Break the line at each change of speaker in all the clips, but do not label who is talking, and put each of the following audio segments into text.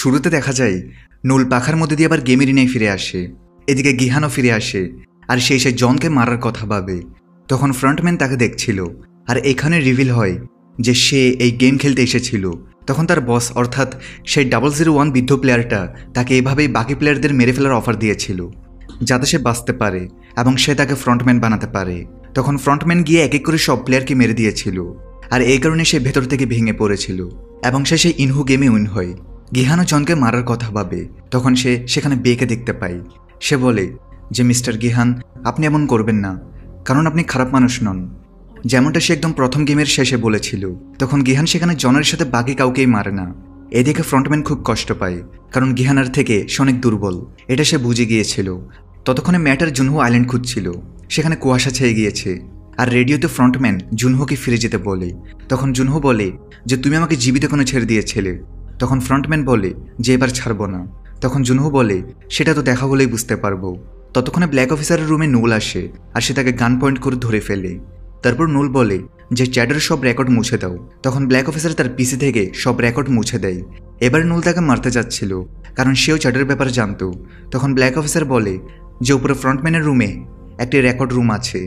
শুরুতে দেখা যায় নুল পাখার মধ্যে দিয়ে আবার গেমের ইনায় ফিরে আসে। এদিকে গিহানও ফিরে আসে আর সেই জনকে মারার কথা ভাবে। তখন ফ্রন্টম্যান তাকে দেখছিল আর এখানে রিভিল হয় যে সে এই গেম খেলতে এসেছিল। তখন তার বস অর্থাৎ সেই 001 বৃদ্ধ প্লেয়ারটা তাকে এভাবেই বাকি প্লেয়ারদের মেরে ফেলার অফার দিয়েছিল যাতে সে বাঁচতে পারে এবং সে তাকে ফ্রন্টম্যান বানাতে পারে। তখন ফ্রন্টম্যান গিয়ে এক এক করে সব প্লেয়ারকে মেরে দিয়েছিল আর এই কারণে সে ভেতর থেকে ভেঙে পড়েছিল এবং সে সেই ইনহু গেমে উইন হয়। গিহানও জনকে মারার কথা ভাবে। তখন সে সেখানে বেকে দেখতে পায়। সে বলে যে মিস্টার গিহান, আপনি এমন করবেন না, কারণ আপনি খারাপ মানুষ নন, যেমনটা সে একদম প্রথম গেমের শেষে বলেছিল। তখন গিহান সেখানে জনের সাথে বাকি কাউকেই মারে না। এদিকে ফ্রন্টম্যান খুব কষ্ট পায় কারণ গিহানার থেকে সে অনেক দুর্বল, এটা সে বুঝে গিয়েছিল। ততক্ষণে ম্যাটার জুনহো আইল্যান্ড খুঁজছিল। সেখানে কুয়াশা ছেয়ে গিয়েছে আর রেডিওতে ফ্রন্টম্যান জুনহোকে ফিরে যেতে বলে। তখন জুনহো বলে যে তুমি আমাকে জীবিত কোনো ছেড়ে দিয়েছিলে। তখন ফ্রন্টম্যান বলে যে এবার ছাড়বো না। তখন জুনহো বলে সেটা তো দেখা হলেই বুঝতে পারবো। ততক্ষণে ব্ল্যাক অফিসারের রুমে নুল আসে আর সে তাকে গান পয়েন্ট করে ধরে ফেলে। তারপর নুল বলে যে চ্যাটের সব রেকর্ড মুছে দাও। তখন ব্ল্যাক অফিসার তার পিসি থেকে সব রেকর্ড মুছে দেয়। এবার নুল তাকে মারতে যাচ্ছিল কারণ সেও চ্যাটের ব্যাপারে জানতো। তখন ব্ল্যাক অফিসার বলে যে উপরে ফ্রন্টম্যানের রুমে একটি রেকর্ড রুম আছে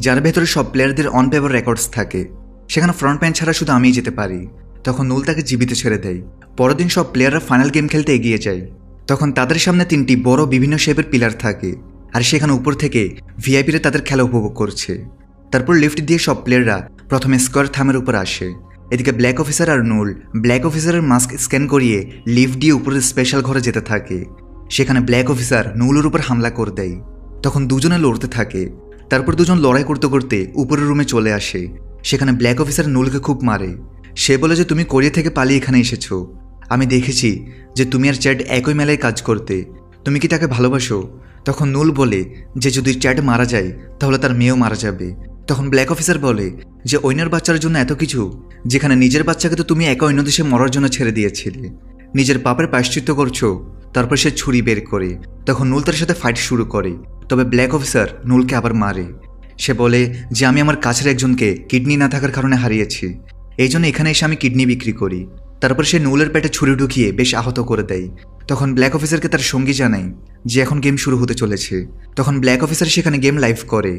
যার ভেতরে সব প্লেয়ারদের অন পেপার রেকর্ডস থাকে, সেখানে ফ্রন্টম্যান ছাড়া শুধু আমিই যেতে পারি। তখন নুল তাকে জীবিত ছেড়ে দেয়। পরের দিন সব প্লেয়াররা ফাইনাল গেম খেলতে এগিয়ে যায়। তখন তাদের সামনে 3টি বড় বিভিন্ন শেপের পিলার থাকে আর সেখানে উপর থেকে ভিআইপিরা তাদের খেলা উপভোগ করছে। তারপর লিফট দিয়ে সব প্লেয়াররা প্রথমে স্কোয়ার থামের উপর আসে। এদিকে ব্ল্যাক অফিসার আর নুল ব্ল্যাক অফিসারের মাস্ক স্ক্যান করিয়ে লিফট দিয়ে উপরের স্পেশাল ঘরে যেতে থাকে। সেখানে ব্ল্যাক অফিসার নুলের উপর হামলা করে দেয়। তখন দুজনে লড়তে থাকে। তারপর দুজন লড়াই করতে করতে উপরের রুমে চলে আসে। সেখানে ব্ল্যাক অফিসার নুলকে খুব মারে। সে বলে যে তুমি কোরিয়া থেকে পালিয়ে এখানে এসেছো, আমি দেখেছি যে তুমি আর চ্যাট একই মেলায় কাজ করতে, তুমি কি তাকে ভালোবাসো? তখন নুল বলে যে যদি চ্যাট মারা যায় তাহলে তার মেয়েও মারা যাবে। তখন ব্ল্যাক অফিসার বলে যে অন্যের বাচ্চার জন্য এত কিছু, যেখানে নিজের বাচ্চাকে তো তুমি একা অন্য দেশে মরার জন্য ছেড়ে দিয়েছিলে, নিজের পাপের প্রায়শ্চিত্ত করছো। তারপর সে ছুরি বের করে। তখন নুল তার সাথে ফাইট শুরু করে। তবে ব্ল্যাক অফিসার নুলকে আবার মারে। সে বলে যে আমি আমার কাছের একজনকে কিডনি না থাকার কারণে হারিয়েছি, এই জন্য এখানে এসে আমি কিডনি বিক্রি করি। তারপর সে নুলের পেটে ছুরি ঢুকিয়ে বেশ আহত করে দেয়। তখন ব্ল্যাক অফিসারকে তার সঙ্গী জানায় যে এখন গেম শুরু হতে চলেছে। তখন ব্ল্যাক অফিসার সেখানে গেম লাইভ করে,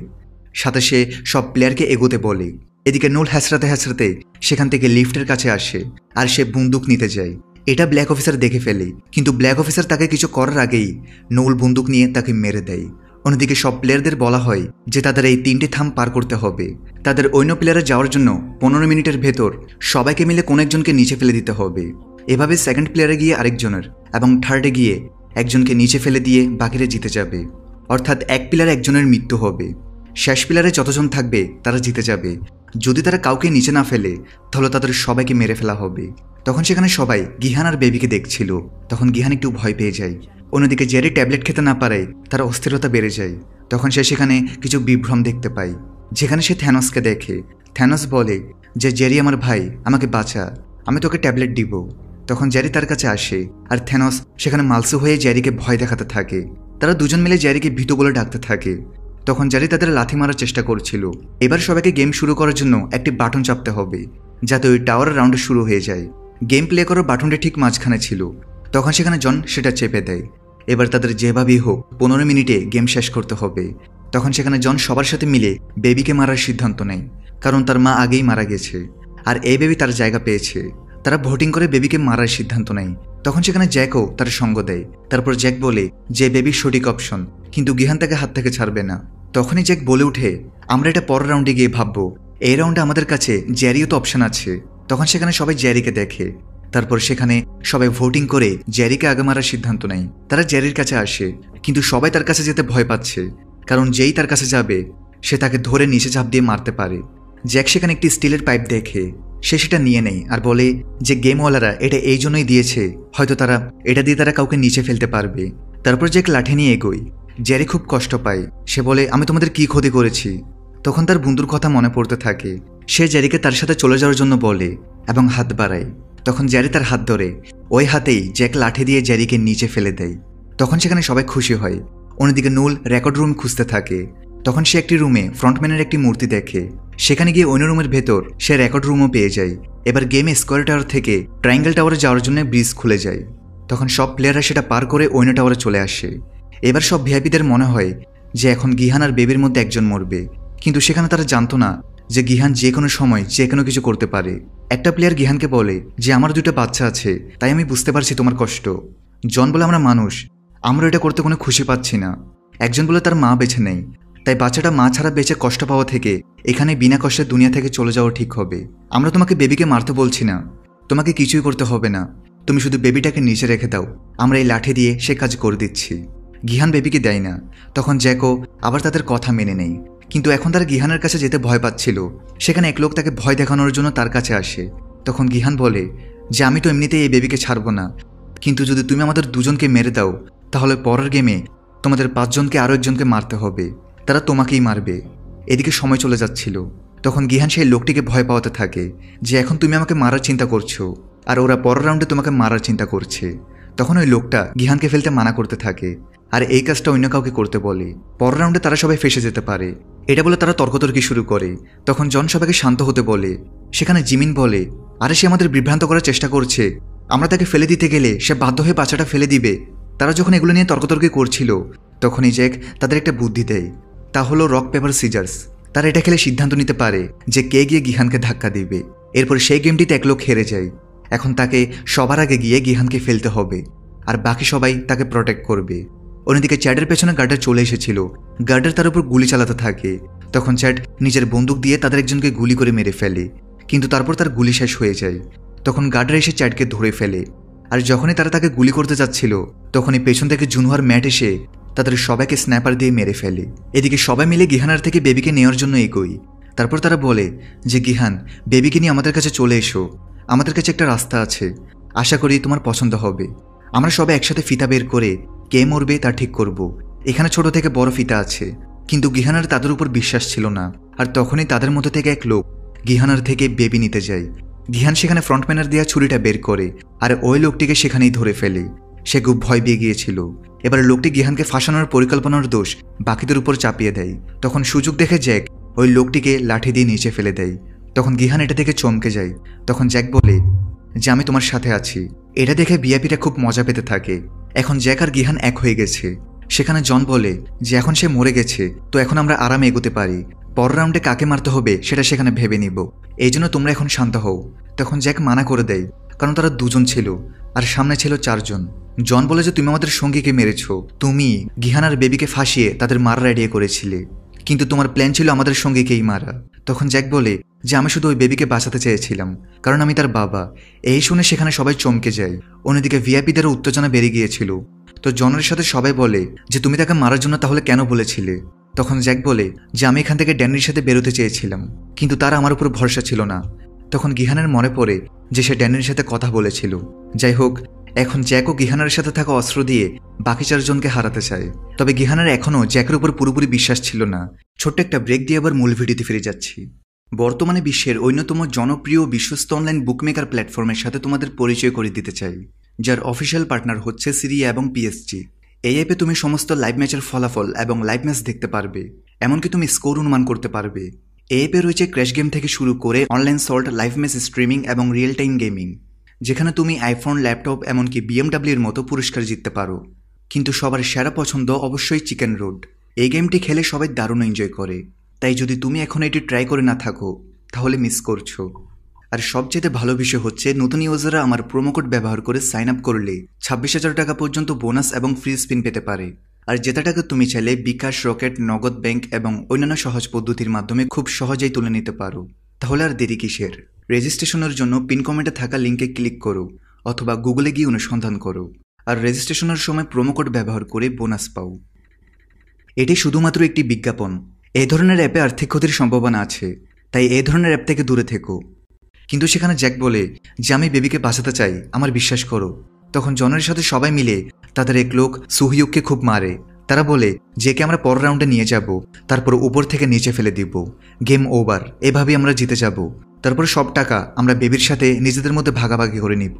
সাথে সে সব প্লেয়ারকে এগোতে বলে। এদিকে নুল হ্যাঁচড়াতে হ্যাঁচড়াতে সেখান থেকে লিফটের কাছে আসে আর সে বন্দুক নিতে যায়। এটা ব্ল্যাক অফিসার দেখে ফেলে, কিন্তু ব্ল্যাক অফিসার তাকে কিছু করার আগেই নুল বন্দুক নিয়ে তাকে মেরে দেয়। অন্যদিকে সব প্লেয়ারদের বলা হয় যে তাদের এই 3টি থাম পার করতে হবে। তাদের অন্য প্লেয়ারে যাওয়ার জন্য 15 মিনিটের ভেতর সবাইকে মিলে কোনো একজনকে নিচে ফেলে দিতে হবে। এভাবে সেকেন্ড প্লেয়ারে গিয়ে আরেকজনের এবং থার্ডে গিয়ে একজনকে নিচে ফেলে দিয়ে বাকিরা জিতে যাবে। অর্থাৎ এক প্লেয়ারে একজনের মৃত্যু হবে। শেষ প্লেয়ারে যতজন থাকবে তারা জিতে যাবে। যদি তারা কাউকে নিচে না ফেলে তাহলে তাদের সবাইকে মেরে ফেলা হবে। তখন সেখানে সবাই গিহান আর বেবিকে দেখছিল। তখন গিহান একটু ভয় পেয়ে যায়। অন্যদিকে জেরি ট্যাবলেট খেতে না পারায় তার অস্থিরতা বেড়ে যায়। তখন সে সেখানে কিছু বিভ্রম দেখতে পায়, যেখানে সে থ্যানোসকে দেখে। থ্যানোস বলে যে জেরি আমার ভাই, আমাকে বাঁচা, আমি তোকে ট্যাবলেট দিব। তখন জেরি তার কাছে আসে আর থ্যানোস সেখানে মালসু হয়ে জেরিকে ভয় দেখাতে থাকে। তারা দুজন মিলে জেরিকে ভীত বলে ডাকতে থাকে। তখন জেরি তাদের লাথি মারার চেষ্টা করছিল। এবার সবাইকে গেম শুরু করার জন্য একটি বাটন চাপতে হবে যাতে ওই টাওয়ারের রাউন্ড শুরু হয়ে যায়। গেম প্লে করার বাটনটি ঠিক মাঝখানে ছিল। তখন সেখানে জন সেটা চেপে দেয়। এবার তাদের যেভাবেই হোক 15 মিনিটে গেম শেষ করতে হবে। তখন সেখানে জন সবার সাথে মিলে বেবিকে মারার সিদ্ধান্ত নেয়, কারণ তার মা আগেই মারা গেছে আর এই বেবি তার জায়গা পেয়েছে। তারা ভোটিং করে বেবিকে মারার সিদ্ধান্ত নেয়। তখন সেখানে জ্যাকও তার সঙ্গ দেয়। তারপর জ্যাক বলে যে বেবি সঠিক অপশন, কিন্তু গিহান তাকে হাত থেকে ছাড়বে না। তখনই জ্যাক বলে উঠে আমরা এটা পরের রাউন্ডে গিয়ে ভাববো, এই রাউন্ডে আমাদের কাছে জ্যারিও তো অপশন আছে। তখন সেখানে সবাই জ্যারিকে দেখে। তারপর সেখানে সবাই ভোটিং করে জ্যারিকে আগে মারার সিদ্ধান্ত নেয়। তারা জ্যারির কাছে আসে, কিন্তু সবাই তার কাছে যেতে ভয় পাচ্ছে, কারণ যেই তার কাছে যাবে সে তাকে ধরে নিচে ঝাঁপ দিয়ে মারতে পারে। জ্যাক সেখানে একটি স্টিলের পাইপ দেখে, সে সেটা নিয়ে নেয় আর বলে যে গেমওয়ালারা এটা এই জন্যই দিয়েছে, হয়তো তারা এটা দিয়ে তারা কাউকে নিচে ফেলতে পারবে। তারপর জ্যাক লাঠি নিয়ে এগোয়। জ্যারি খুব কষ্ট পায়। সে বলে আমি তোমাদের কি ক্ষতি করেছি? তখন তার বন্ধুর কথা মনে পড়তে থাকে। সে জ্যারিকে তার সাথে চলে যাওয়ার জন্য বলে এবং হাত বাড়ায়। তখন জ্যারি তার হাত ধরে। ওই হাতেই জ্যাক লাঠি দিয়ে জ্যারিকে নিচে ফেলে দেয়। তখন সেখানে সবাই খুশি হয়। অন্যদিকে নুল রেকর্ড রুম খুঁজতে থাকে। তখন সে একটি রুমে ফ্রন্টম্যানের একটি মূর্তি দেখে। সেখানে গিয়ে অন্য রুমের ভেতর সে রেকর্ড রুমও পেয়ে যায়। এবার গেমে স্কোয়ার টাওয়ার থেকে ট্রায়াঙ্গেল টাওয়ারে যাওয়ার জন্য ব্রিজ খুলে যায়। তখন সব প্লেয়াররা সেটা পার করে ওয়েনো টাওয়ারে চলে আসে। এবার সব ভিআইপিদের মনে হয় যে এখন গিহান আর বেবির মধ্যে একজন মরবে, কিন্তু সেখানে তারা জানতো না যে গিহান যে কোনো সময় যে কোনো কিছু করতে পারে। একটা প্লেয়ার গিহানকে বলে যে আমার 2টা বাচ্চা আছে, তাই আমি বুঝতে পারছি তোমার কষ্ট। জন বলে আমরা মানুষ, আমরা এটা করতে কোনো খুশি পাচ্ছি না। একজন বলে তার মা বেঁচে নেই, তাই বাচ্চাটা মা ছাড়া বেঁচে কষ্ট পাওয়া থেকে এখানে বিনা কষ্টে দুনিয়া থেকে চলে যাওয়া ঠিক হবে। আমরা তোমাকে বেবিকে মারতে বলছি না, তোমাকে কিছুই করতে হবে না, তুমি শুধু বেবিটাকে নিচে রেখে দাও, আমরা এই লাঠি দিয়ে সে কাজ করে দিচ্ছি। গিহান বেবিকে দেয় না। তখন জ্যাকো আবার তাদের কথা মেনে নেয়, কিন্তু এখন তারা গিহানের কাছে যেতে ভয় পাচ্ছিল। সেখানে এক লোক তাকে ভয় দেখানোর জন্য তার কাছে আসে। তখন গিহান বলে যে আমি তো এমনিতেই এই বেবিকে ছাড়বো না, কিন্তু যদি তুমি আমাদের দুজনকে মেরে দাও তাহলে পরের গেমে তোমাদের 5 জনকে আরও একজনকে মারতে হবে, তারা তোমাকেই মারবে। এদিকে সময় চলে যাচ্ছিল। তখন গিহান সেই লোকটিকে ভয় পাওয়াতে থাকে যে এখন তুমি আমাকে মারার চিন্তা করছো, আর ওরা পরের রাউন্ডে তোমাকে মারার চিন্তা করছে। তখন ওই লোকটা গিহানকে ফেলতে মানা করতে থাকে, আর এই কাজটা অন্য কাউকে করতে বলে। পরের রাউন্ডে তারা সবাই ফেসে যেতে পারে, এটা বলে তারা তর্কতর্কি শুরু করে। তখন জন সবাইকে শান্ত হতে বলে। সেখানে জিমিন বলে আরে সে আমাদের বিভ্রান্ত করার চেষ্টা করছে, আমরা তাকে ফেলে দিতে গেলে সে বাধ্য হয়ে বাচ্চাটা ফেলে দিবে। তারা যখন এগুলো নিয়ে তর্কতর্কি করছিল তখনই জ্যাক তাদের একটা বুদ্ধি দেয়, তা হলো রক পেপার সিজার্স। তারা এটা খেলে সিদ্ধান্ত নিতে পারে যে কে গিয়ে গিহানকে ধাক্কা দিবে। এরপর সেই গেমটিতে এক লোক হেরে যায়। এখন তাকে সবার আগে গিয়ে গিহানকে ফেলতে হবে, আর বাকি সবাই তাকে প্রোটেক্ট করবে। অন্যদিকে চ্যাডের পেছনে গার্ডার চলে এসেছিল, গার্ডার তার উপর গুলি চালাতে থাকে। তখন চ্যাড নিজের বন্দুক দিয়ে তাদের একজনকে গুলি করে মেরে ফেলে, কিন্তু তারপর তার গুলি শেষ হয়ে যায়। তখন গার্ডার এসে চ্যাডকে ধরে ফেলে, আর যখনই তারা তাকে গুলি করতে যাচ্ছিল তখনই পেছন থেকে জুনহার ম্যাট এসে তাদের সবাইকে স্ন্যাপার দিয়ে মেরে ফেলে। এদিকে সবাই মিলে গিহানার থেকে বেবিকে নেওয়ার জন্য এগোয়। তারপর তারা বলে যে গিহান, বেবিকে নিয়ে আমাদের কাছে চলে এসো, আমাদের কাছে একটা রাস্তা আছে, আশা করি তোমার পছন্দ হবে। আমরা সবাই একসাথে ফিতা বের করে কে মরবে তা ঠিক করব। এখানে ছোট থেকে বড় ফিতা আছে। কিন্তু গিহানার তাদের উপর বিশ্বাস ছিল না, আর তখনই তাদের মধ্যে থেকে এক লোক গিহানার থেকে বেবি নিতে যায়। গিহান সেখানে ফ্রন্টম্যানের দেওয়া ছুরিটা বের করে, আর ওই লোকটিকে সেখানেই ধরে ফেলে। সে খুব ভয় পেয়ে গিয়েছিল। এবার লোকটি গিহানকে ফাঁসানোর পরিকল্পনার দোষ বাকিদের উপর চাপিয়ে দেয়। তখন সুযোগ দেখে জ্যাক ওই লোকটিকে লাঠি দিয়ে নিচে ফেলে দেয়। তখন গিহান এটা থেকে চমকে যায়। তখন জ্যাক বলে যে আমি তোমার সাথে আছি। এটা দেখে ভিআইপিটা খুব মজা পেতে থাকে। এখন জ্যাক আর গিহান এক হয়ে গেছে। সেখানে জন বলে যে এখন সে মরে গেছে, তো এখন আমরা আরামে এগোতে পারি, পরের রাউন্ডে কাকে মারতে হবে সেটা সেখানে ভেবে নিব, এই জন্য তোমরা এখন শান্ত হও। তখন জ্যাক মানা করে দেয়, কারণ তারা 2 জন ছিল আর সামনে ছিল 4 জন। জন বলে যে তুমি আমাদের সঙ্গীকে মেরেছ, তুমি গিহান আর বেবিকে ফাঁসিয়ে তাদের মারার আইডিয়া করেছিলে, কিন্তু তোমার প্ল্যান ছিল আমাদের সঙ্গীকেই মারা। তখন জ্যাক বলে যে আমি শুধু ওই বেবিকে বাঁচাতে চেয়েছিলাম, কারণ আমি তার বাবা। এই শুনে সেখানে সবাই চমকে যায়। অন্যদিকে ভিআইপিদেরও উত্তেজনা বেড়ে গিয়েছিল। তো জনের সাথে সবাই বলে যে তুমি তাকে মারার জন্য তাহলে কেন বলেছিলে? তখন জ্যাক বলে যে আমি এখান থেকে ড্যানির সাথে বেরোতে চেয়েছিলাম, কিন্তু তারা আমার উপর ভরসা ছিল না। তখন গিহানের মনে পড়ে যে সে ড্যানির সাথে কথা বলেছিল। যাই হোক, এখন জ্যাকও গিহানের সাথে থাকা অস্ত্র দিয়ে বাকি 4 জনকে হারাতে চায়। তবে গিহানের এখনও জ্যাকের উপর পুরোপুরি বিশ্বাস ছিল না। ছোট্ট একটা ব্রেক দিয়ে আবার মূল ভিডিওতে ফিরে যাচ্ছি। বর্তমানে বিশ্বের অন্যতম জনপ্রিয় বিশ্বস্ত অনলাইন বুকমেকার প্ল্যাটফর্মের সাথে তোমাদের পরিচয় করে দিতে চাই, যার অফিসিয়াল পার্টনার হচ্ছে সিরিয়া এবং পিএসজি। এই অ্যাপে তুমি সমস্ত লাইভ ম্যাচের ফলাফল এবং লাইভ ম্যাচ দেখতে পারবে, এমনকি তুমি স্কোর অনুমান করতে পারবে। এই অ্যাপে রয়েছে ক্র্যাশ গেম থেকে শুরু করে online salt, live match streaming এবং রিয়েল টাইম গেমিং, যেখানে তুমি আইফোন, ল্যাপটপ এমনকি বিএমডাব্লিউর মতো পুরস্কার জিততে পারো। কিন্তু সবার সেরা পছন্দ অবশ্যই চিকেন রোড। এই গেমটি খেলে সবাই দারুণ এনজয় করে, তাই যদি তুমি এখন এটি ট্রাই করে না থাকো তাহলে মিস করছো। আর সবচেয়ে ভালো বিষয় হচ্ছে নতুন ইউজাররা আমার প্রোমোকোড ব্যবহার করে সাইন আপ করলে 26,000 টাকা পর্যন্ত বোনাস এবং ফ্রি স্পিন পেতে পারে। আর জেতা টাকা তুমি চাইলে বিকাশ, রকেট, নগদ ব্যাংক এবং অন্যান্য সহজ পদ্ধতির মাধ্যমে খুব সহজেই তুলে নিতে পারো। তাহলে আর দেরি কিসের? রেজিস্ট্রেশনের জন্য পিন কমেন্টে থাকা লিঙ্কে ক্লিক করো অথবা গুগলে গিয়ে অনুসন্ধান করো, আর রেজিস্ট্রেশনের সময় প্রোমোকোড ব্যবহার করে বোনাস পাও। এটি শুধুমাত্র একটি বিজ্ঞাপন। এই ধরনের অ্যাপে আর্থিক ক্ষতির সম্ভাবনা আছে, তাই এই ধরনের অ্যাপ থেকে দূরে থেকো। কিন্তু সেখানে জ্যাক বলে যে আমি বেবিকে বাঁচাতে চাই, আমার বিশ্বাস করো। তখন জনের সাথে সবাই মিলে তাদের এক লোক সুহিউককে খুব মারে। তারা বলে যে আমরা পরের রাউন্ডে নিয়ে যাব, তারপর উপর থেকে নিচে ফেলে দিব, গেম ওভার, এভাবেই আমরা জিতে যাব। তারপর সব টাকা আমরা বেবির সাথে নিজেদের মধ্যে ভাগাভাগি করে নিব।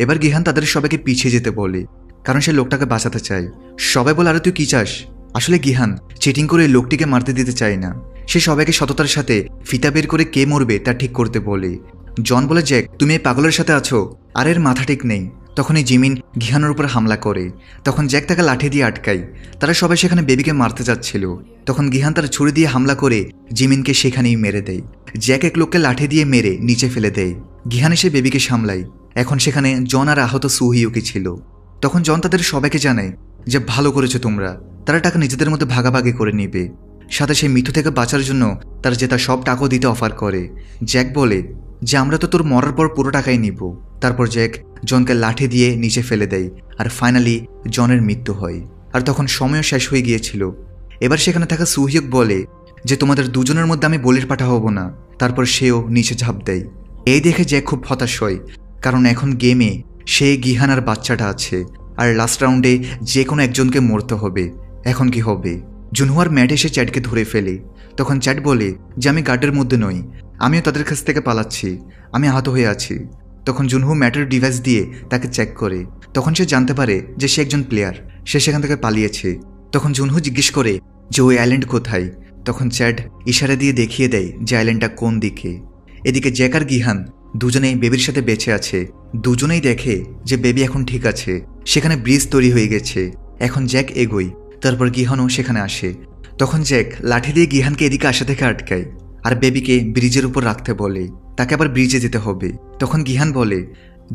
এবার গিহান তাদের সবাইকে পিছিয়ে যেতে বলে, কারণ সে লোকটাকে বাঁচাতে চায়। সবাই বলে আরে তুই কি চাস? আসলে গিহান চিটিং করে লোকটিকে মারতে দিতে চায় না। সে সবাইকে সততার সাথে ফিতা বের করে কে মরবে তা ঠিক করতে বলে। জন বলে জ্যাক তুমি এই পাগলের সাথে আছো, আর এর মাথা ঠিক নেই, তখনই জিমিন গিহানের উপর হামলা করে। তখন জ্যাক তাকে লাঠি দিয়ে আটকায়। তারা সবাই সেখানে বেবিকে মারতে যাচ্ছিল। তখন গিহান তার ছুরি দিয়ে হামলা করে জিমিনকে সেখানেই মেরে দেয়। জ্যাক এক লোককে লাঠি দিয়ে মেরে নিচে ফেলে দেয়। গিহান এসে বেবিকে সামলায়। এখন সেখানে জন আর আহত সুহিউকি ছিল। তখন জন তাদের সবাইকে জানায় যে ভালো করেছো তোমরা, তারা টাকা নিজেদের মধ্যে ভাগাভাগি করে নিবে। সাথে সেই মৃত্যু থেকে বাঁচার জন্য তার জেতা সব টাকাও দিতে অফার করে। জ্যাক বলে যে আমরা তো তোর মরার পর পুরো টাকাই নিব। তারপর জ্যাক জনকে লাঠি দিয়ে নিচে ফেলে দেয় আর ফাইনালি জনের মৃত্যু হয়। আর তখন সময়ও শেষ হয়ে গিয়েছিল। এবার সেখানে থাকা সুহিয়ক বলে যে তোমাদের দুজনের মধ্যে আমি বলির পাঠা হব না। তারপর সেও নিচে ঝাঁপ দেয়। এই দেখে জ্যাক খুব হতাশ হয়, কারণ এখন গেমে সে গিহান আর বাচ্চাটা আছে, আর লাস্ট রাউন্ডে যে কোনো একজনকে মরতে হবে। এখন কি হবে? জুনহুয়ার ম্যাট এসে চ্যাটকে ধরে ফেলে। তখন চ্যাট বলে যে আমি গার্ডের মধ্যে নই, আমিও তাদের কাছ থেকে পালাচ্ছি, আমি আহত হয়ে আছি। তখন জুনহু ম্যাটের ডিভাইস দিয়ে তাকে চেক করে। তখন সে জানতে পারে যে সে একজন প্লেয়ার, সে সেখান থেকে পালিয়েছে। তখন জুনহু জিজ্ঞেস করে যে ওই আইল্যান্ড কোথায়। তখন চ্যাট ইশারা দিয়ে দেখিয়ে দেয় যে আইল্যান্ডটা কোন দিকে। এদিকে জ্যাক আর গিহান দুজনেই বেবির সাথে বেঁচে আছে। দুজনেই দেখে যে বেবি এখন ঠিক আছে, সেখানে ব্রিজ তৈরি হয়ে গেছে। এখন জ্যাক এগোয়, তারপর গিহানও সেখানে আসে। তখন জ্যাক লাঠি দিয়ে গিহানকে এদিকে আসা থেকে আটকায় আর বেবিকে ব্রিজের উপর রাখতে বলে। তাকে আবার ব্রিজে যেতে হবে। তখন গিহান বলে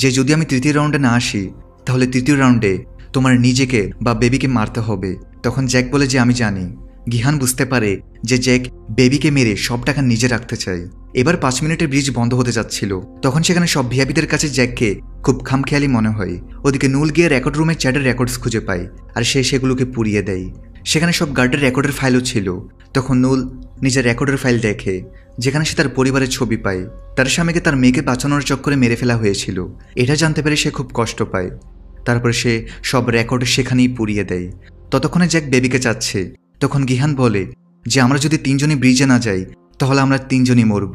যে যদি আমি তৃতীয় রাউন্ডে না আসি তাহলে তৃতীয় রাউন্ডে তোমার নিজেকে বা বেবিকে মারতে হবে। তখন জ্যাক বলে যে আমি জানি। গিহান বুঝতে পারে যে জ্যাক বেবিকে মেরে সব টাকা নিজে রাখতে চায়। এবার 5 মিনিটের ব্রিজ বন্ধ হতে যাচ্ছিল। তখন সেখানে সব ভিআইপিদের কাছে জ্যাককে খুব খামখেয়ালি মনে হয়। ওদিকে নুল গিয়ে রেকর্ড রুমে চ্যাটের রেকর্ডস খুঁজে পায় আর সে সেগুলোকে পুড়িয়ে দেয়। সেখানে সব গার্ডের রেকর্ডের ফাইলও ছিল। তখন নুল নিজের রেকর্ডের ফাইল দেখে, যেখানে সে তার পরিবারের ছবি পায়। তার স্বামীকে তার মেয়েকে বাঁচানোর চক্করে মেরে ফেলা হয়েছিল, এটা জানতে পেরে সে খুব কষ্ট পায়। তারপর সে সব রেকর্ড সেখানেই পুড়িয়ে দেয়। ততক্ষণে জ্যাক বেবিকে চাচ্ছে। তখন গিহান বলে যে আমরা যদি 3 জনই ব্রিজে না যাই তাহলে আমরা 3 জনই মরব।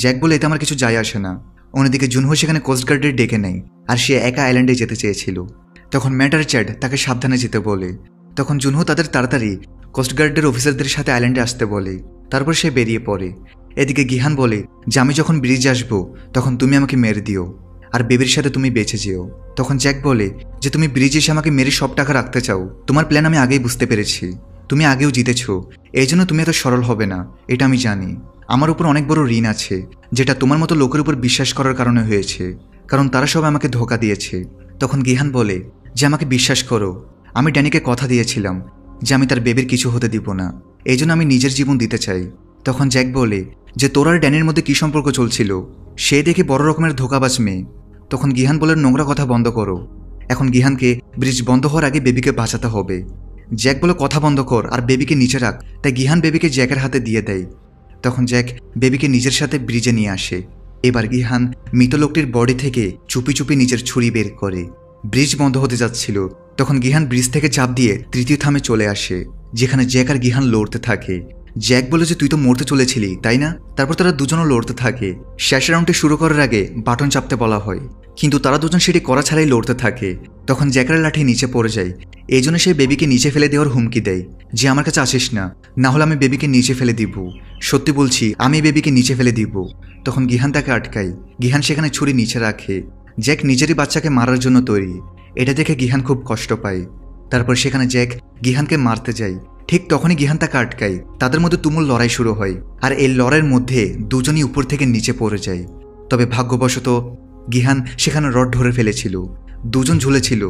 জ্যাক বলে এতে আমার কিছু যায় আসে না। অন্যদিকে জুনহো সেখানে কোস্টগার্ডের ডেকে নেয় আর সে একা আইল্যান্ডে যেতে চেয়েছিল। তখন ম্যাটার চ্যাট তাকে সাবধানে যেতে বলে। তখন জুনহো তাদের তাড়াতাড়ি কোস্টগার্ডের অফিসারদের সাথে আইল্যান্ডে আসতে বলে। তারপর সে বেরিয়ে পড়ে। এদিকে গিহান বলে যে আমি যখন ব্রিজে আসবো তখন তুমি আমাকে মেরে দিও আর বেবির সাথে তুমি বেঁচে যেও। তখন জ্যাক বলে যে তুমি ব্রিজে এসে আমাকে মেরে সব টাকা রাখতে চাও, তোমার প্ল্যান আমি আগেই বুঝতে পেরেছি। তুমি আগেও জিতেছো, এই জন্য তুমি এত সরল হবে না, এটা আমি জানি। আমার উপর অনেক বড় ঋণ আছে, যেটা তোমার মতো লোকের উপর বিশ্বাস করার কারণে হয়েছে, কারণ তারা সব আমাকে ধোঁকা দিয়েছে। তখন গিহান বলে যে আমাকে বিশ্বাস করো, আমি ড্যানিকে কথা দিয়েছিলাম যে আমি তার বেবির কিছু হতে দিব না, এই জন্য আমি নিজের জীবন দিতে চাই। তখন জ্যাক বলে যে তোর আর ড্যানির মধ্যে কী সম্পর্ক চলছিল, সে দেখে বড় রকমের ধোঁকাবাজ মেয়ে। তখন গিহান বলে নোংরা কথা বন্ধ করো, এখন গিহানকে ব্রিজ বন্ধ হওয়ার আগে বেবিকে বাঁচাতে হবে। জ্যাক বলে কথা বন্ধ কর আর বেবিকে নিচে রাখ। তাই গিহান বেবিকে জ্যাকের হাতে দিয়ে দেয়। তখন জ্যাক বেবিকে নিজের সাথে ব্রিজে নিয়ে আসে। এবার গিহান মৃত লোকটির বডি থেকে চুপি চুপি নিজের ছুরি বের করে। ব্রিজ বন্ধ হতে যাচ্ছিল, তখন গিহান ব্রিজ থেকে চাপ দিয়ে তৃতীয় থামে চলে আসে, যেখানে জ্যাক আর গিহান লড়তে থাকে। জ্যাক বলে যে তুই তো মরতে চলেছিলি তাই না। তারপর তারা দুজনও লড়তে থাকে। শেষ রাউন্ডে শুরু করার আগে বাটন চাপতে বলা হয়, কিন্তু তারা দুজন সেটি করা ছাড়াই লড়তে থাকে। তখন জ্যাকের লাঠি নিচে পড়ে যায়, এই জন্য সে বেবিকে নিচে ফেলে দেওয়ার হুমকি দেয় যে আমার কাছে আসিস না, না হলে আমি বেবিকে নিচে ফেলে দিব। সত্যি বলছি, আমি বেবিকে নিচে ফেলে দিব। তখন গিহান তাকে আটকায়। গিহান সেখানে ছুরি নিচে রাখে। জ্যাক নিজেরই বাচ্চাকে মারার জন্য তৈরি, এটা দেখে গিহান খুব কষ্ট পায়। তারপর সেখানে জ্যাক গিহানকে মারতে যায়। ঠিক তখনই গিহান তাকে আটকায়। তাদের মধ্যে তুমুল লড়াই শুরু হয়, আর এই লড়াইয়ের মধ্যে দুজনই উপর থেকে নিচে পড়ে যায়। তবে ভাগ্যবশত গিহান সেখানে রড ধরে ফেলেছিল, দুজন ঝুলেছিল।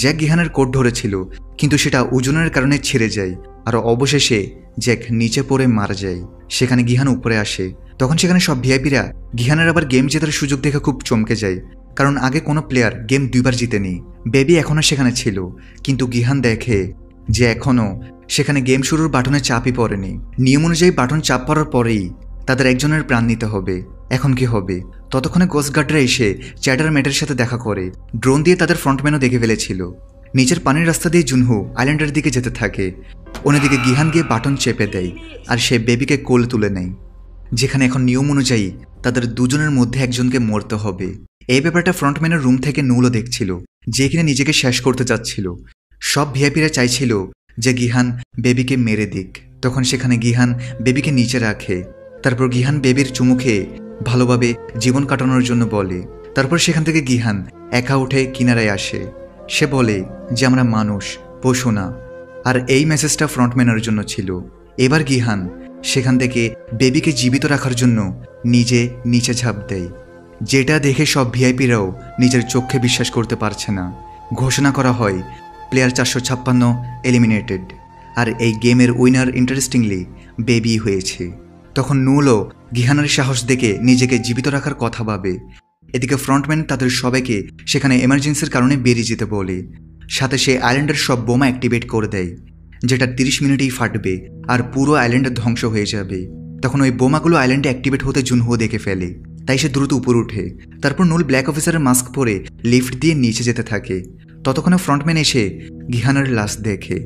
জ্যাক গিহানের কোট ধরেছিল, কিন্তু সেটা ওজনের কারণে ছিঁড়ে যায়, আর অবশেষে জ্যাক নিচে পড়ে মারা যায়। সেখানে গিহান উপরে আসে। তখন সেখানে সব ভিআইপিরা গিহানের আবার গেম জেতার সুযোগ দেখে খুব চমকে যায়, কারণ আগে কোনো প্লেয়ার গেম 2 বার জিতেনি। বেবি এখনও সেখানে ছিল, কিন্তু গিহান দেখে যে এখনও সেখানে গেম শুরুর বাটনে চাপই পড়েনি। নিয়ম অনুযায়ী বাটন চাপ পড়ার পরেই তাদের একজনের প্রাণ নিতে হবে। এখন কি হবে? ততক্ষণে কোস্টগার্ডরা এসে চ্যাটার ম্যাটের সাথে দেখা করে। ড্রোন দিয়ে তাদের ফ্রন্টম্যানও দেখে ফেলেছিল। নিচের পানির রাস্তা দিয়ে জুনহু আইল্যান্ডের দিকে যেতে থাকে। অন্যদিকে গিহান গিয়ে বাটন চেপে দেয় আর সে বেবিকে কোলে তুলে নেয়, যেখানে এখন নিয়ম অনুযায়ী তাদের দুজনের মধ্যে একজনকে মরতে হবে। এই ব্যাপারটা ফ্রন্টম্যানের রুম থেকে নুলও দেখছিল, যে কিনা নিজেকে শেষ করতে যাচ্ছিল। সব ভিআইপিরা চাইছিল যে গিহান বেবিকে মেরে দিক। তখন সেখানে গিহান বেবিকে নিচে রাখে। তারপর গিহান বেবির চুমু খেয়ে ভালোভাবে জীবন কাটানোর জন্য বলে। তারপর সেখান থেকে গিহান একা উঠে কিনারায় আসে। সে বলে যে আমরা মানুষ, পশু না। আর এই মেসেজটা ফ্রন্টম্যানের জন্য ছিল। এবার গিহান সেখান থেকে বেবিকে জীবিত রাখার জন্য নিজে নিচে ঝাঁপ দেয়, যেটা দেখে সব ভিআইপিরাও নিজের চোখে বিশ্বাস করতে পারছে না। ঘোষণা করা হয় প্লেয়ার 456 এলিমিনেটেড। আর এই গেমের উইনার ইন্টারেস্টিংলি বেবি হয়েছে। তখন নুলও গিহানের সাহস দেখে নিজেকে জীবিত রাখার কথা ভাবে। এদিকে ফ্রন্টম্যান তাদের সবাইকে সেখানে এমার্জেন্সির কারণে বেরিয়ে যেতে বলে। সাথে সে আইল্যান্ডের সব বোমা অ্যাক্টিভেট করে দেয়, যেটা 30 মিনিটেই ফাটবে আর পুরো আইল্যান্ড ধ্বংস হয়ে যাবে। তখন ওই বোমাগুলো আইল্যান্ডে অ্যাক্টিভেট হতে জুনহো দেখে ফেলে, তাই সে দ্রুত উপরে ওঠে। তারপর নুল ব্ল্যাক অফিসারের মাস্ক পরে লিফট দিয়ে নিচে যেতে থাকে। ততক্ষণে ফ্রন্টম্যান এসে গিহানের লাশ দেখে,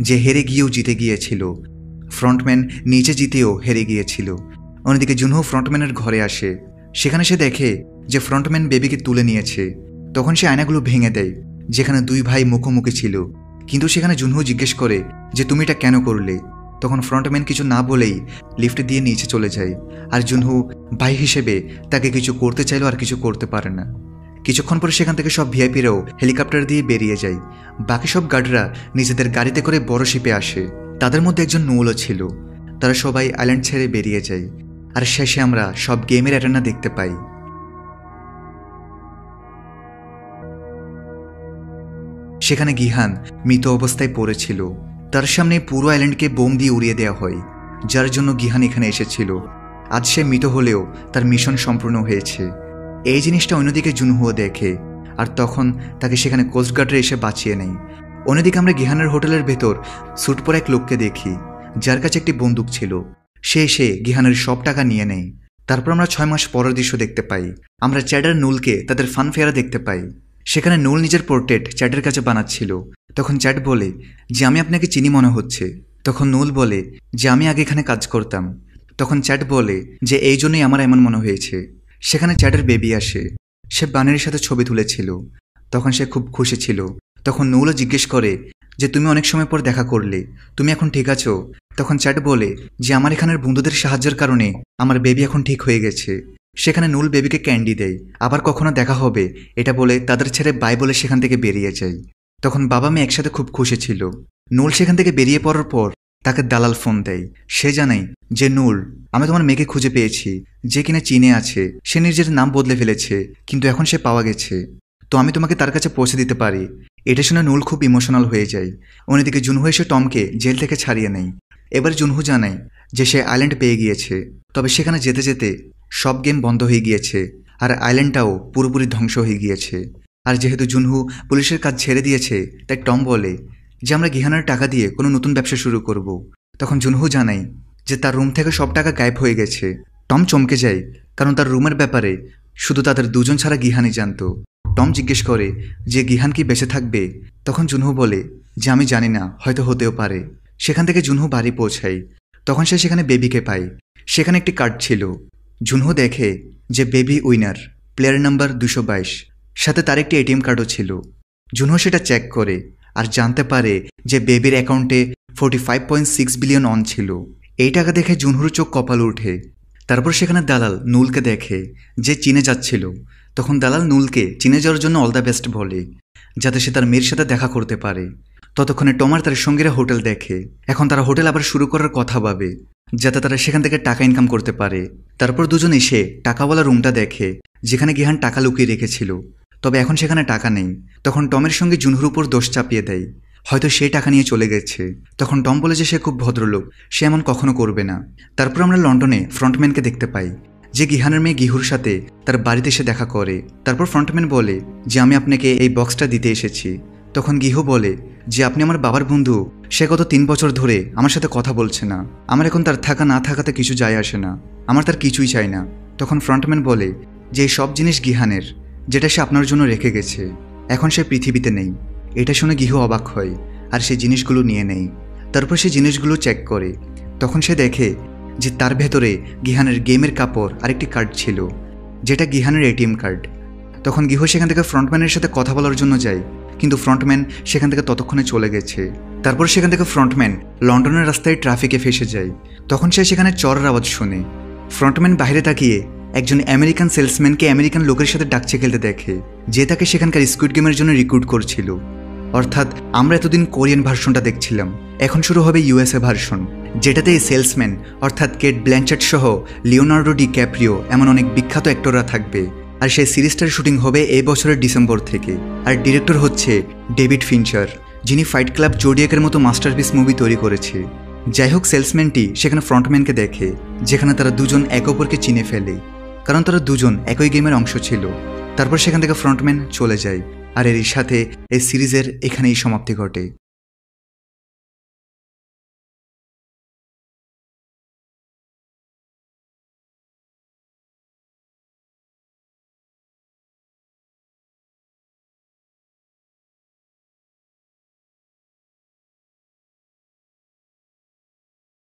যে হেরে গিয়েও জিতে গিয়েছিল। ফ্রন্টম্যান নিচে জিতেও হেরে গিয়েছিল। অন্যদিকে জুনহো ফ্রন্টম্যানের ঘরে আসে। সেখানে সে দেখে যে ফ্রন্টম্যান বেবিকে তুলে নিয়েছে। তখন সে আয়নাগুলো ভেঙে দেয়, যেখানে দুই ভাই মুখোমুখি ছিল। কিন্তু সেখানে জুনহো জিজ্ঞেস করে যে তুমি এটা কেন করলে। তখন ফ্রন্টম্যান কিছু না বলেই লিফট দিয়ে নিচে চলে যায়। আর জুনহো ভাই হিসেবে তাকে কিছু করতে চাইলো আর কিছু করতে পারে না। কিছুক্ষণ পরে সেখান থেকে সব ভিআইপিরাও হেলিকপ্টার দিয়ে বেরিয়ে যায়। বাকি সব গার্ডরা নিজেদের গাড়িতে করে বড় শিপে আসে। তাদের মধ্যে একজন নুলও ছিল। তারা সবাই আইল্যান্ড ছেড়ে বেরিয়ে যায়। আর শেষে আমরা সব গেমের অ্যারেনা দেখতে পাই। সেখানে গিহান মৃত অবস্থায় পড়েছিল। তার সামনে পুরো আইল্যান্ডকে বোম দিয়ে উড়িয়ে দেওয়া হয়, যার জন্য গিহান এখানে এসেছিল। আজ সে মৃত হলেও তার মিশন সম্পূর্ণ হয়েছে। এই জিনিসটা অন্যদিকে জুনহো দেখে, আর তখন তাকে সেখানে কোস্টগার্ডরা এসে বাঁচিয়ে নেয়। অন্যদিকে আমরা গিহানের হোটেলের ভেতর স্যুট পরা এক লোককে দেখি, যার কাছে একটি বন্দুক ছিল। সে এসে গিহানের সব টাকা নিয়ে নেয়। তারপর আমরা 6 মাস পরের দৃশ্য দেখতে পাই। আমরা চ্যাড আর নুলকে তাদের ফান ফেয়ারে দেখতে পাই। সেখানে নুল নিজের পোর্ট্রেট চ্যাডের কাছে বানাচ্ছিল। তখন চ্যাড বলে যে আমি আপনাকে চিনি মনে হচ্ছে। তখন নুল বলে যে আমি আগে এখানে কাজ করতাম। তখন চ্যাড বলে যে এই জন্যই আমার এমন মনে হয়েছে। সেখানে চ্যাডের বেবি আসে। সে বানের সাথে ছবি তুলেছিল। তখন সে খুব খুশি ছিল। তখন নুলও জিজ্ঞেস করে যে তুমি অনেক সময় পর দেখা করলে, তুমি এখন ঠিক আছো? তখন চ্যাড বলে যে আমার এখানের বন্ধুদের সাহায্যের কারণে আমার বেবি এখন ঠিক হয়ে গেছে। সেখানে নুল বেবিকে ক্যান্ডি দেয়, আবার কখনো দেখা হবে এটা বলে তাদের ছেড়ে বাই বলে সেখান থেকে বেরিয়ে যায়। তখন বাবা মেয়ে একসাথে খুব খুশি ছিল। নুল সেখান থেকে বেরিয়ে পড়ার পর তাকে দালাল ফোন দেয়। সে জানায় যে নুল, আমি তোমার মেয়েকে খুঁজে পেয়েছি, যে কিনা চীনে আছে। সে নিজের নাম বদলে ফেলেছে, কিন্তু এখন সে পাওয়া গেছে, তো আমি তোমাকে তার কাছে পৌঁছে দিতে পারি। এটা শুনে নুল খুব ইমোশনাল হয়ে যায়। অন্যদিকে জুনহো এসে টমকে জেল থেকে ছাড়িয়ে নেয়। এবার জুনহো জানায় যে সে আইল্যান্ড পেয়ে গিয়েছে, তবে সেখানে যেতে যেতে সব গেম বন্ধ হয়ে গিয়েছে আর আইল্যান্ডটাও পুরোপুরি ধ্বংস হয়ে গিয়েছে। আর যেহেতু জুনহো পুলিশের কাজ ছেড়ে দিয়েছে, তাই টম বলে যে আমরা গিহানের টাকা দিয়ে কোনো নতুন ব্যবসা শুরু করব। তখন জুনহো জানায় যে তার রুম থেকে সব টাকা গায়েব হয়ে গেছে। টম চমকে যায়, কারণ তার রুমের ব্যাপারে শুধু তাদের দুজন ছাড়া গিহানই জানত। টম জিজ্ঞেস করে যে গিহান কি বেঁচে থাকবে? তখন জুনহো বলে যে আমি জানি না, হয়তো হতেও পারে। সেখান থেকে জুনহো বাড়ি পৌঁছায়। তখন সে সেখানে বেবিকে পায়। সেখানে একটি কার্ড ছিল। জুনহো দেখে যে বেবি উইনার, প্লেয়ার নাম্বার 222, সাথে তার একটি এটিএম কার্ডও ছিল। জুনহো সেটা চেক করে আর জানতে পারে যে বেবির অ্যাকাউন্টে 45.6 বিলিয়ন অন ছিল। এই টাকা দেখে জুনহোর চোখ কপাল উঠে। তারপর সেখানে দালাল নুলকে দেখে যে চীনে যাচ্ছিল। তখন দালাল নুলকে চীনে যাওয়ার জন্য অল দ্য বেস্ট বলে, যাতে সে তার মেয়ের সাথে দেখা করতে পারে। ততক্ষণে টমার তার সঙ্গীরা হোটেল দেখে। এখন তারা হোটেল আবার শুরু করার কথা ভাবে, যাতে তারা সেখান থেকে টাকা ইনকাম করতে পারে। তারপর দুজন এসে টাকাওয়ালা রুমটা দেখে, যেখানে গিহান টাকা লুকিয়ে রেখেছিল, তবে এখন সেখানে টাকা নেই। তখন টমের সঙ্গে জুনহুর উপর দোষ চাপিয়ে দেয়, হয়তো সেই টাকা নিয়ে চলে গেছে। তখন টম বলে যে সে খুব ভদ্রলোক, সে এমন কখনো করবে না। তারপর আমরা লন্ডনে ফ্রন্টম্যানকে দেখতে পাই, যে গিহানের মেয়ে গিহুর সাথে তার বাড়িতে এসে দেখা করে। তারপর ফ্রন্টম্যান বলে যে আমি আপনাকে এই বক্সটা দিতে এসেছি। তখন গিহু বলে যে আপনি আমার বাবার বন্ধু, সে গত 3 বছর ধরে আমার সাথে কথা বলছে না। আমার এখন তার থাকা না থাকাতে কিছু যায় আসে না, আমার তার কিছুই চাই না। তখন ফ্রন্টম্যান বলে যে এই সব জিনিস গিহানের, যেটা সে আপনার জন্য রেখে গেছে। এখন সে পৃথিবীতে নেই। এটা শুনে গিহু অবাক হয় আর সে জিনিসগুলো নিয়ে নেয়। তারপর সে জিনিসগুলো চেক করে। তখন সে দেখে যে তার ভেতরে গিহানের গেমের কাপড় আর একটি কার্ড ছিল, যেটা গিহানের এটিএম কার্ড। তখন গিহু সেখান থেকে ফ্রন্টম্যানের সাথে কথা বলার জন্য যায়, কিন্তু ফ্রন্টম্যান সেখান থেকে ততক্ষণে চলে গেছে। তারপর সেখান থেকে ফ্রন্টম্যান লন্ডনের রাস্তায় ট্রাফিকে ফেসে যায়। তখন সে সেখানে চড়ার আওয়াজ শোনে। ফ্রন্টম্যান বাইরে তাকিয়ে একজন আমেরিকান সেলসম্যানকে আমেরিকান লোকের সাথে ডাকছে খেলতে দেখে, যে তাকে সেখানকার স্কুইড গেমের জন্য রিক্রুট করছিল। অর্থাৎ আমরা এতদিন কোরিয়ান ভার্সনটা দেখছিলাম, এখন শুরু হবে ইউএসএ ভার্সন, যেটাতে এই সেলসম্যান অর্থাৎ কেট ব্ল্যানচেট সহ লিওনার্ডো ডি ক্যাপ্রিও এমন অনেক বিখ্যাত অ্যাক্টররা থাকবে। আর সেই সিরিজটার শুটিং হবে এই বছরের ডিসেম্বর থেকে। আর ডিরেক্টর হচ্ছে ডেভিড ফিনচার, যিনি ফাইট ক্লাব, জোডিয়াকের মতো মাস্টারপিস মুভি তৈরি করেছে। যাই হোক, সেলসম্যানটি সেখানে ফ্রন্টম্যানকে দেখে, যেখানে তারা দুজন একে অপরকে চিনে ফেলে, কারণ তারা দুজন একই গেমের অংশ ছিল। তারপর সেখান থেকে ফ্রন্টম্যান চলে যায়। আর এরই সাথে এই সিরিজের এখানেই সমাপ্তি ঘটে।